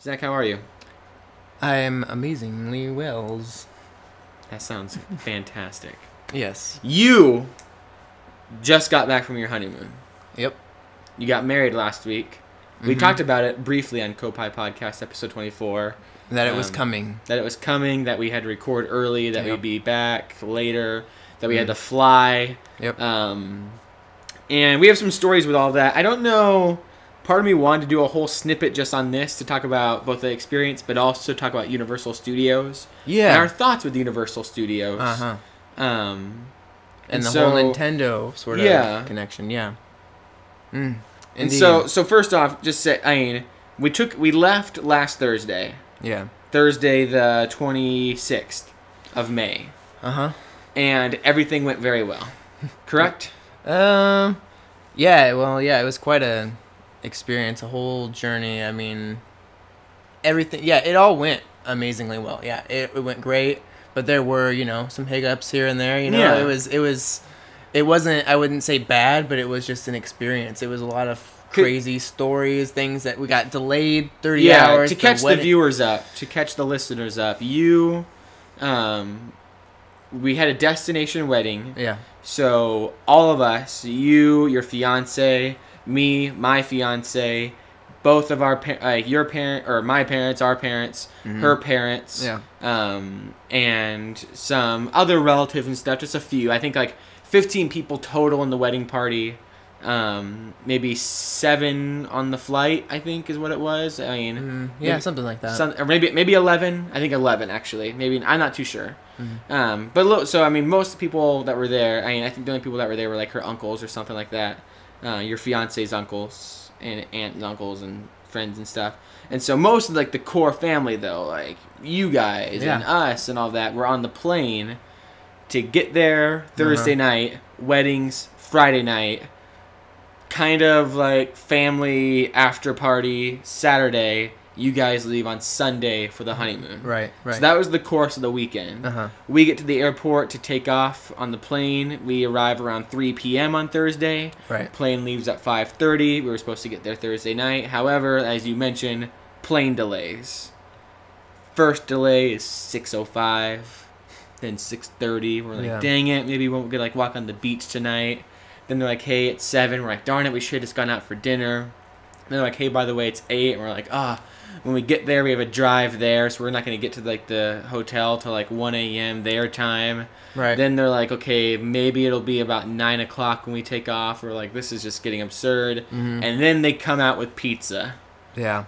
Zach, how are you? I'm amazingly wells. That sounds fantastic. Yes. You just got back from your honeymoon. Yep. You got married last week. We talked about it briefly on Koppai Podcast, episode 24. That it was coming. That it was coming, that we had to record early, that we'd be back later, that we had to fly. Yep. And we have some stories with all that. I don't know. Part of me wanted to do a whole snippet just on this to talk about both the experience, but also talk about Universal Studios. Yeah. And our thoughts with Universal Studios. Uh-huh. And the so, whole Nintendo sort of connection. Yeah. And so first off, just say, we left last Thursday. Yeah. Thursday the 26th of May. Uh-huh. And everything went very well. Correct? Yeah, well, yeah, it was quite a experience, a whole journey. I mean, everything, yeah, it all went amazingly well. Yeah, it went great, but there were, some hiccups here and there, Yeah. It wasn't, I wouldn't say bad, but it was just an experience. It was a lot of crazy stories, things that we got delayed 30 hours. To catch the viewers up, to catch the listeners up, we had a destination wedding. Yeah. So all of us, you, your fiance, me, my fiance, both of our your parent or my parents, our parents, her parents, and some other relatives and stuff. Just a few. I think like 15 people total in the wedding party. Maybe 7 on the flight, I think is what it was. I mean, something like that. Or maybe 11. I think 11 actually. Maybe I'm not too sure. But look, so I mean, most people that were there. I think the only people that were there were like her uncles or something like that. Your fiance's uncles and aunt and uncles and friends and stuff. And so most of like the core family though, like you guys and us and all that, were on the plane to get there Thursday night. Weddings Friday night. Kind of like family after party Saturday. You guys leave on Sunday for the honeymoon. Right. So that was the course of the weekend. We get to the airport to take off on the plane. We arrive around 3 p.m. on Thursday. Right. Plane leaves at 5:30. We were supposed to get there Thursday night. However, as you mentioned, plane delays. First delay is 6:05. Then 6:30. We're like, dang it, maybe we won't get like walk on the beach tonight. Then they're like, hey, it's 7. We're like, darn it, we should have just gone out for dinner. And they're like, hey, by the way, it's 8. And we're like, when we get there, we have a drive there, so we're not going to get to like the hotel till like 1 a.m. their time. Right. Then they're like, okay, maybe it'll be about 9 o'clock when we take off. We're like, this is just getting absurd. And then they come out with pizza. Yeah.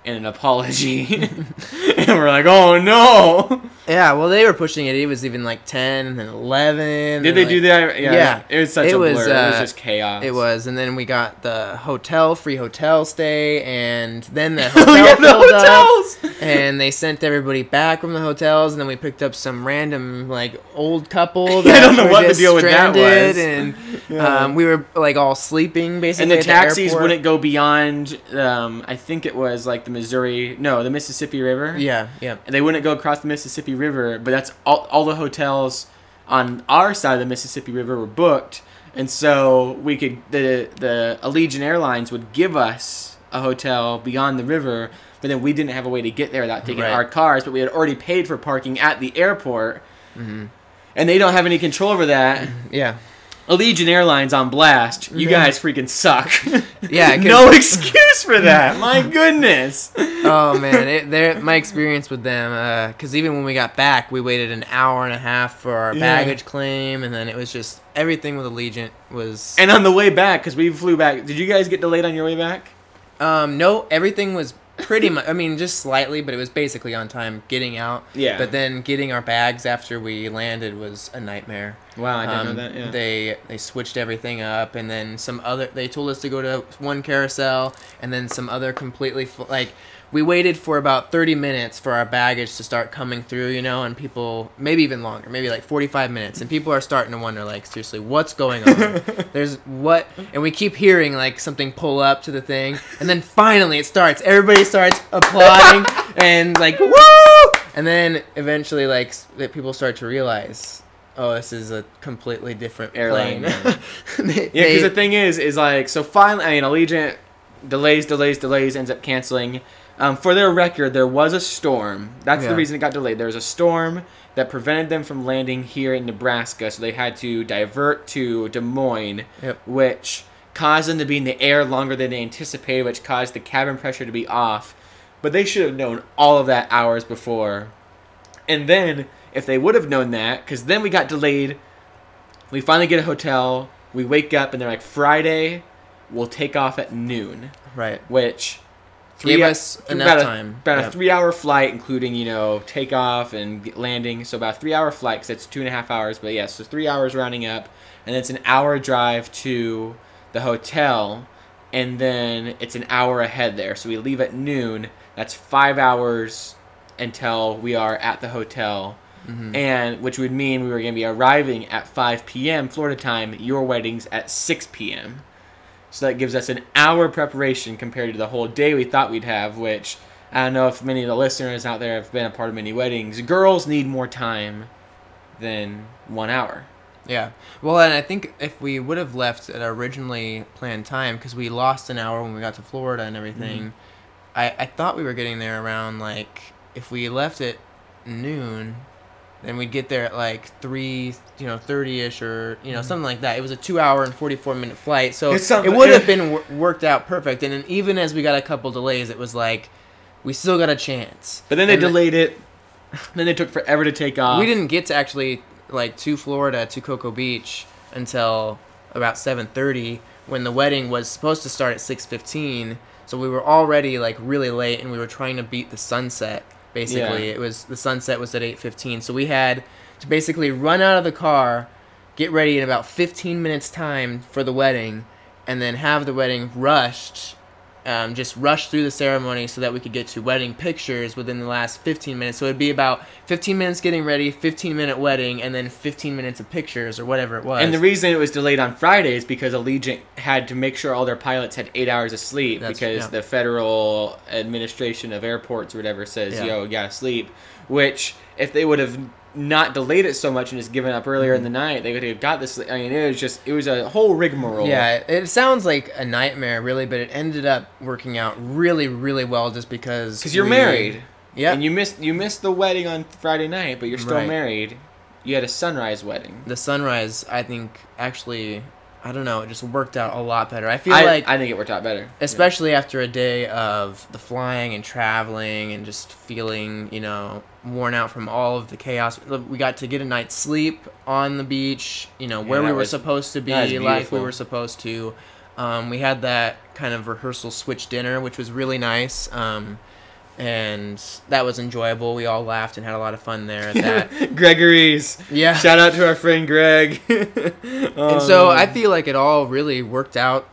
And an apology. And we're like, oh no. Yeah, well, they were pushing it. It was even like 10 and then 11. Did they do that? Yeah. It was such a blur. It was just chaos. It was. And then we got the free hotel stay. And then the hotel filled up. And they sent everybody back from the hotels. And then we picked up some random, like, old couple that I don't know what the deal with that was. And we were, like, all sleeping, basically. And the taxis wouldn't go beyond, I think it was, like, the Mississippi River. Yeah. And they wouldn't go across the Mississippi River, but that's all the hotels on our side of the Mississippi River were booked, and so we could the Allegiant Airlines would give us a hotel beyond the river, but then we didn't have a way to get there without taking our cars, but we had already paid for parking at the airport, and they don't have any control over that. Yeah. Allegiant Airlines on blast. You guys freaking suck. Yeah, no excuse for that. My goodness. Oh man, my experience with them. Because even when we got back, we waited an hour and a half for our baggage claim, and then it was just everything with Allegiant was. And on the way back, because we flew back, did you guys get delayed on your way back? No, everything was pretty much. I mean, just slightly, but it was basically on time getting out. Yeah. But then getting our bags after we landed was a nightmare. Wow, I didn't know that. Yeah. They switched everything up, and then they told us to go to one carousel, and then some other completely we waited for about 30 minutes for our baggage to start coming through, and people, maybe even longer, maybe like 45 minutes, and people are starting to wonder, like, seriously, what's going on? And we keep hearing like something pull up to the thing, and then finally it starts. Everybody starts applauding and like woo, and then eventually like people start to realize, oh, this is a completely different airline. plane. Yeah, because the thing is like, so finally, Allegiant delays, ends up canceling. For their record, there was a storm. That's Yeah. the reason it got delayed. There was a storm that prevented them from landing here in Nebraska, so they had to divert to Des Moines, Yep. which caused them to be in the air longer than they anticipated, which caused the cabin pressure to be off. But they should have known all of that hours before. And then, if they would have known that, because then we got delayed, we finally get a hotel, we wake up, and they're like, Friday, we'll take off at noon. Right. Which Gave us enough time. About a 3-hour flight, including, takeoff and landing. So about a 3-hour flight, because it's 2.5 hours. But yeah, so 3 hours rounding up. And then it's an hour drive to the hotel. And then it's an hour ahead there. So we leave at noon. That's 5 hours until we are at the hotel. Mm-hmm. And which would mean we were going to be arriving at 5 p.m. Florida time. Your wedding's at 6 p.m. So that gives us an hour preparation compared to the whole day we thought we'd have, which I don't know if many of the listeners out there have been a part of many weddings. Girls need more time than 1 hour. Yeah. Well, and I think if we would have left at our originally planned time, because we lost an hour when we got to Florida and everything, I thought we were getting there around, like, if we left at noon, then we'd get there at like 3:30ish or something like that. It was a 2-hour and 44-minute flight, so it would have been worked out perfect. And then even as we got a couple delays, it was like we still got a chance. But then they delayed it. Then they took forever to take off. We didn't get to actually to Florida, to Cocoa Beach, until about 7:30 when the wedding was supposed to start at 6:15. So we were already like really late, and we were trying to beat the sunset. Basically, It was the sunset was at 8:15, so we had to basically run out of the car, get ready in about 15 minutes time for the wedding, and then have the wedding rushed, just rush through the ceremony so that we could get to wedding pictures within the last 15 minutes. So it'd be about 15 minutes getting ready, 15-minute wedding, and then 15 minutes of pictures or whatever it was. And the reason it was delayed on Friday is because Allegiant had to make sure all their pilots had 8 hours of sleep because the Federal Administration of Airports or whatever says, you gotta sleep. Which, if they would have not delayed it so much and just given up earlier in the night, they would have got this. I mean, it was a whole rigmarole. Yeah, it sounds like a nightmare, really, but it ended up working out really, really well just because you're married. Yeah. And you missed the wedding on Friday night, but you're still married. You had a sunrise wedding. The sunrise, I think, actually, I don't know, it just worked out a lot better. I think it worked out better. Especially after a day of the flying and traveling and just feeling, worn out from all of the chaos. We got to get a night's sleep on the beach, where we were supposed to be, like we were supposed to. We had that kind of rehearsal switch dinner, which was really nice. And that was enjoyable. We all laughed and had a lot of fun there at that. Gregory's. Yeah. Shout out to our friend Greg. And so I feel like it all really worked out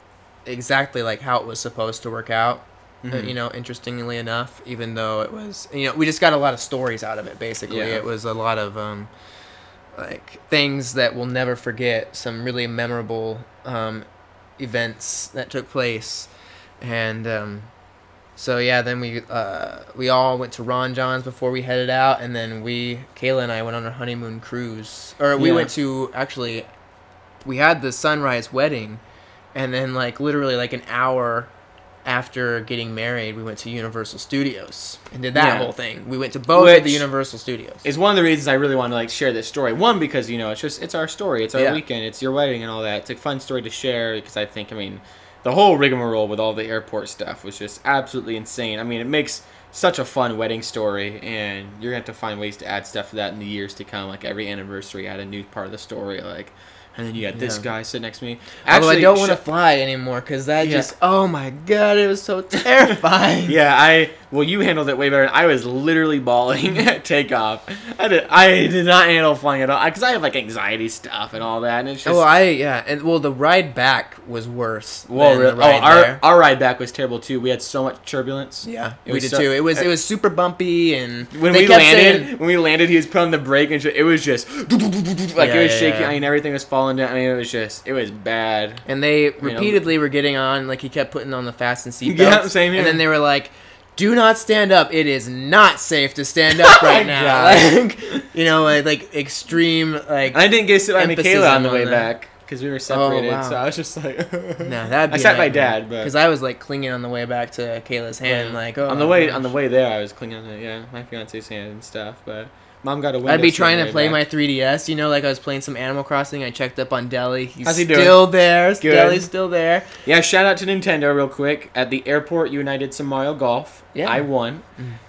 exactly like how it was supposed to work out. Mm-hmm. Interestingly enough, even though it was, we just got a lot of stories out of it, basically. Yeah. It was a lot of, things that we'll never forget, some really memorable events that took place. And, so yeah, then we all went to Ron John's before we headed out, and then Kayla and I went on our honeymoon cruise. Or we went to, actually, we had the sunrise wedding, and then literally an hour after getting married, we went to Universal Studios and did that whole thing. We went to both of the Universal Studios. It's one of the reasons I really want to share this story. One, because it's our story, it's our weekend, it's your wedding and all that. It's a fun story to share because I think the whole rigmarole with all the airport stuff was just absolutely insane. I mean, it makes such a fun wedding story, and you're going to have to find ways to add stuff to that in the years to come. Every anniversary, add a new part of the story, and then you got this guy sitting next to me. Actually, although I don't want to fly anymore, because that just, oh my god, it was so terrifying. Well, you handled it way better. I was literally bawling at takeoff. I did not handle flying at all, because I have anxiety stuff and all that, and it's just... the ride back was worse. Our ride back was terrible too. We had so much turbulence. Yeah, we did too. It was super bumpy, and when we landed, he was put on the brake, and it was just it was shaking. I mean, everything was falling down. I mean, it was bad. And they repeatedly were getting on, he kept putting on the fasten seatbelts. Yeah, same here. And then they were like, do not stand up. It is not safe to stand up right now. Extreme, I didn't get to sit by Michaela on the way back. because we were separated. wow. So I was just like, No, that'd be I sat by Dad, but because I was like clinging on the way back to Kayla's hand, like on the way there, I was clinging on my fiance's hand and stuff. But Mom got a window. I'd be trying to play back. my 3DS, you know, like I was playing some Animal Crossing. I checked up on Deli. How's he still doing? there. Good. Deli's still there. Yeah, shout out to Nintendo real quick. At the airport, you and I did some Mario Golf. Yeah. I won.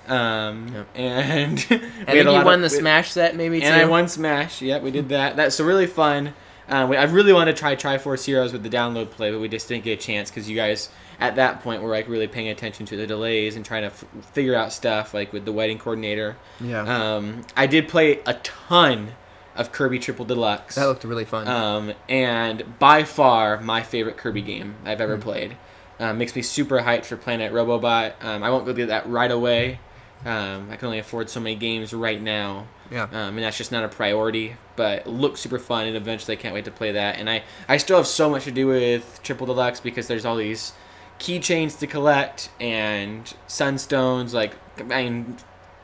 Yep. And I think you won the Smash set maybe too. And I won Smash. Yep, we did that. That's so really fun. I really wanted to try Triforce Heroes with the download play, but we just didn't get a chance because you guys at that point were like really paying attention to the delays and trying to figure out stuff like with the wedding coordinator. Yeah. I did play a ton of Kirby Triple Deluxe. That looked really fun. And by far my favorite Kirby game I've ever played. Makes me super hyped for Planet Robobot. I won't go get that right away. I can only afford so many games right now. Yeah. And that's just not a priority, but it looks super fun, and eventually I can't wait to play that. And I still have so much to do with Triple Deluxe because there's all these keychains to collect and sunstones, like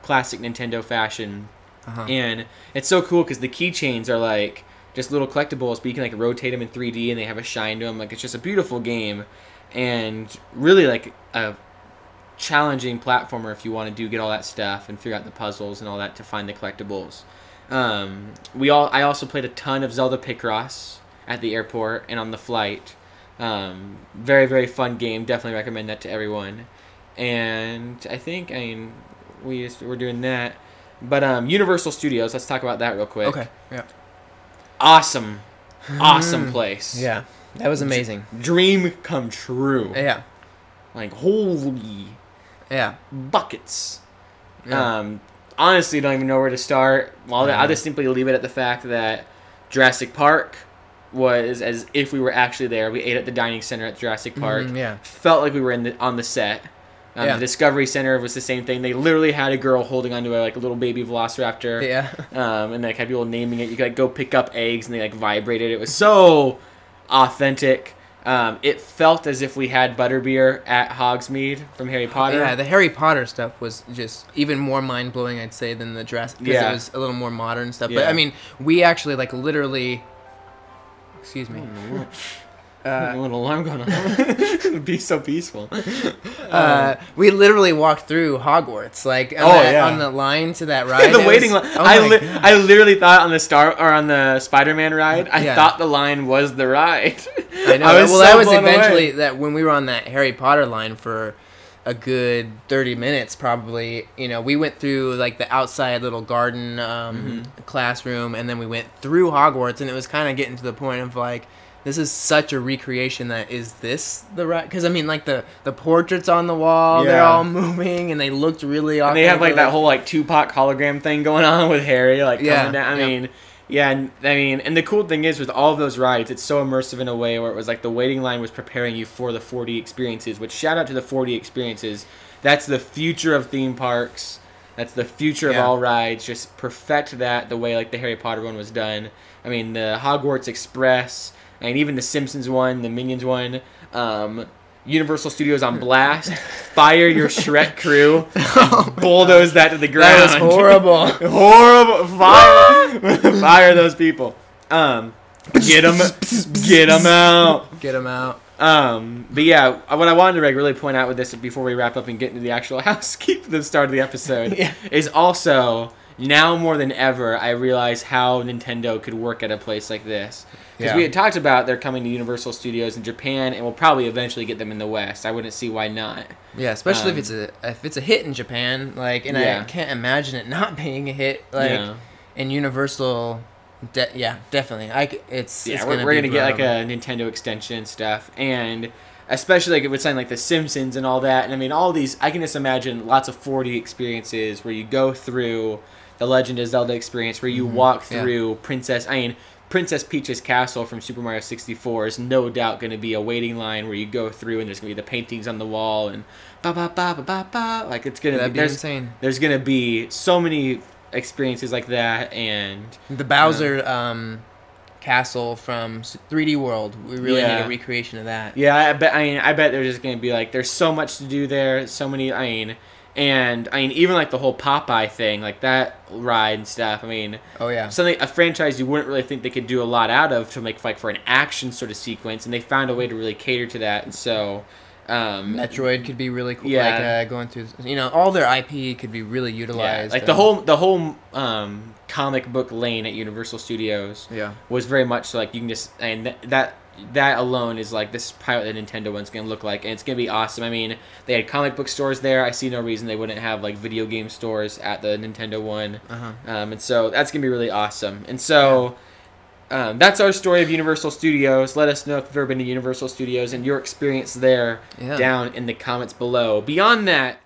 classic Nintendo fashion. And it's so cool because the keychains are like just little collectibles, but you can like rotate them in 3D and they have a shine to them. Like it's just a beautiful game, and really like a challenging platformer if you want to get all that stuff and figure out the puzzles and all that to find the collectibles. I also played a ton of Zelda Picross at the airport and on the flight. Very, very fun game. Definitely recommend that to everyone. And I think we're doing that. But Universal Studios, let's talk about that real quick. Okay. Yeah. Awesome place. Yeah. That was amazing. Dream come true. Yeah. Like holy buckets. Yeah. Honestly, don't even know where to start. Well, I'll just simply leave it at the fact that Jurassic Park was as if we were actually there. We ate at the dining center at Jurassic Park. Yeah. Felt like we were on the set. The Discovery Center was the same thing. They literally had a girl holding onto a little baby velociraptor. Yeah. And they had people naming it. You could go pick up eggs and they vibrated. It was so authentic. It felt as if we had butterbeer at Hogsmeade from Harry Potter. Yeah, the Harry Potter stuff was just even more mind-blowing, I'd say, than the Jurassic, because it was a little more modern stuff. Yeah. But, I mean, we actually, literally... Excuse me. A little alarm going on. It'd be so peaceful. We literally walked through Hogwarts, on the line to that ride. The waiting line. I literally thought on the Spider-Man ride, I thought the line was the ride. I know. That was eventually that when we were on that Harry Potter line for a good 30 minutes, probably. You know, we went through the outside little garden classroom, and then we went through Hogwarts, and it was kind of getting to the point of this is such a recreation that is this the right? Because I mean, the portraits on the wall, they're all moving, and they looked really awesome. And they have that whole Tupac hologram thing going on with Harry coming down. And the cool thing is with all of those rides, it's so immersive in a way where it was the waiting line was preparing you for the 4D experiences. Which shout out to the 4D experiences. That's the future of theme parks. That's the future of all rides. Just perfect that the way the Harry Potter one was done. I mean, the Hogwarts Express. And even the Simpsons one, the Minions one, Universal Studios on blast. Fire your Shrek crew. Bulldoze that to the ground. That was horrible. Horrible. Fire those people. Get them out. Get them out. But yeah, what I wanted to really point out with this before we wrap up and get into the actual housekeeping, the start of the episode, is also now more than ever I realize how Nintendo could work at a place like this. Because we had talked about they're coming to Universal Studios in Japan, and we'll probably eventually get them in the West. I wouldn't see why not. Yeah, especially if it's a hit in Japan, I can't imagine it not being a hit. In Universal, definitely. We're gonna get a Nintendo extension stuff, and especially it would sign the Simpsons and all that. And I mean, all these, I can just imagine lots of 4D experiences where you go through the Legend of Zelda experience, where you walk through Princess Peach's castle from Super Mario 64 is no doubt going to be a waiting line where you go through and there's going to be the paintings on the wall and ba ba ba ba ba ba. It's going to be insane. There's going to be so many experiences like that, and the Bowser castle from 3D World. We really need a recreation of that. Yeah, I bet there's just going to be there's so much to do there. So many. And I mean, even like the whole Popeye thing, like that ride and stuff. I mean, Oh yeah. something, a franchise you wouldn't really think they could do a lot out of to make like for an action sort of sequence, and they found a way to really cater to that. And so, Metroid could be really cool. Yeah. Like going through, all their IP could be really utilized. like the whole comic book lane at Universal Studios Yeah. was very much so like you can just, and that alone is like, this is probably what the Nintendo one's gonna look like, and it's gonna be awesome. I mean, they had comic book stores there. I see no reason they wouldn't have like video game stores at the Nintendo one. And so that's gonna be really awesome. And so that's our story of Universal Studios. Let us know if you've ever been to Universal Studios and your experience there Yeah. down in the comments below. Beyond that,